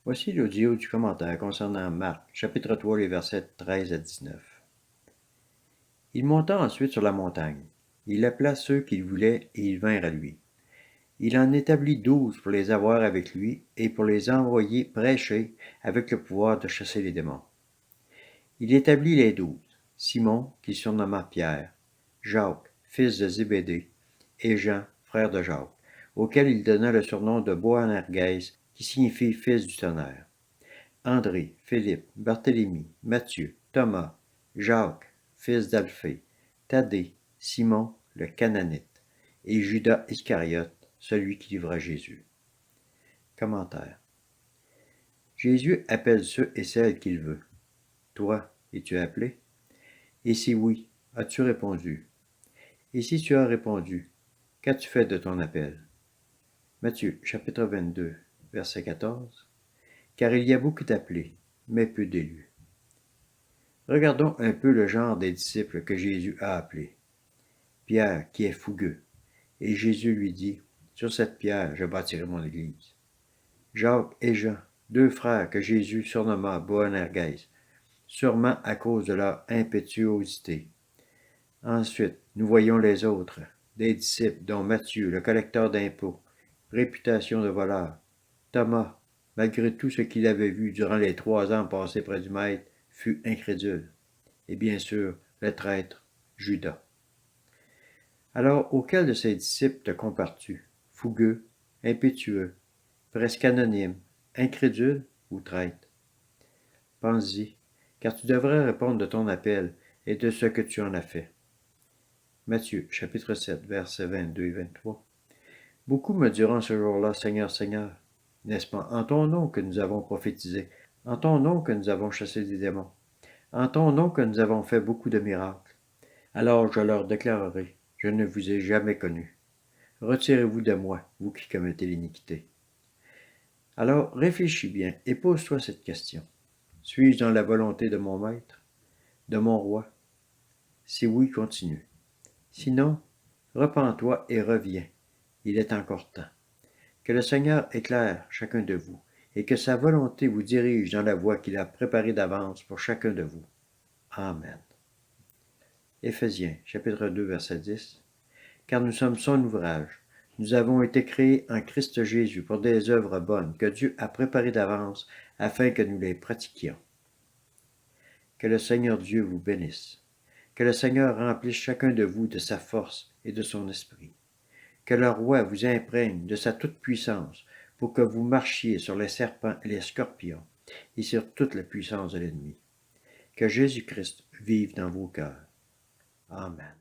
Voici l'audio du commentaire concernant Marc, chapitre 3, les versets 13 à 19. Il monta ensuite sur la montagne. Il appela ceux qu'il voulait et ils vinrent à lui. Il en établit 12 pour les avoir avec lui et pour les envoyer prêcher avec le pouvoir de chasser les démons. Il établit les 12, Simon, qu'il surnomma Pierre, Jacques, fils de Zébédée, et Jean, frère de Jacques, auquel il donna le surnom de Boanerges, qui signifie fils du tonnerre. André, Philippe, Barthélemy, Matthieu, Thomas, Jacques, fils d'Alphée, Thaddée, Simon, le Cananite, et Judas Iscariote, celui qui livra Jésus. Commentaire. Jésus appelle ceux et celles qu'il veut. Toi, es-tu appelé? Et si oui, as-tu répondu? Et si tu as répondu, qu'as-tu fait de ton appel? Matthieu, chapitre 22, verset 14. Car il y a beaucoup d'appelés, mais peu d'élus. Regardons un peu le genre des disciples que Jésus a appelés. Pierre, qui est fougueux, et Jésus lui dit, « Sur cette pierre, je bâtirai mon église. » Jacques et Jean, deux frères que Jésus surnomma Boanerges, sûrement à cause de leur impétuosité. Ensuite, nous voyons les autres, des disciples dont Matthieu, le collecteur d'impôts, réputation de voleur. Thomas, malgré tout ce qu'il avait vu durant les 3 ans passés près du Maître, fut incrédule. Et bien sûr, le traître, Judas. Alors, auquel de ces disciples te compares-tu? Fougueux, impétueux, presque anonyme, incrédule ou traître? Pense-y, car tu devrais répondre de ton appel et de ce que tu en as fait. Matthieu, chapitre 7, versets 22 et 23. Beaucoup me diront ce jour-là, Seigneur, Seigneur, n'est-ce pas en ton nom que nous avons prophétisé, en ton nom que nous avons chassé des démons, en ton nom que nous avons fait beaucoup de miracles? Alors je leur déclarerai, je ne vous ai jamais connu. Retirez-vous de moi, vous qui commettez l'iniquité. Alors réfléchis bien et pose-toi cette question. Suis-je dans la volonté de mon maître, de mon roi? Si oui, continue. Sinon, repens-toi et reviens. Il est encore temps. Que le Seigneur éclaire chacun de vous et que sa volonté vous dirige dans la voie qu'il a préparée d'avance pour chacun de vous. Amen. Éphésiens, chapitre 2, verset 10. Car nous sommes son ouvrage. Nous avons été créés en Christ Jésus pour des œuvres bonnes que Dieu a préparées d'avance afin que nous les pratiquions. Que le Seigneur Dieu vous bénisse. Que le Seigneur remplisse chacun de vous de sa force et de son esprit. Que le roi vous imprègne de sa toute-puissance pour que vous marchiez sur les serpents et les scorpions et sur toute la puissance de l'ennemi. Que Jésus-Christ vive dans vos cœurs. Amen.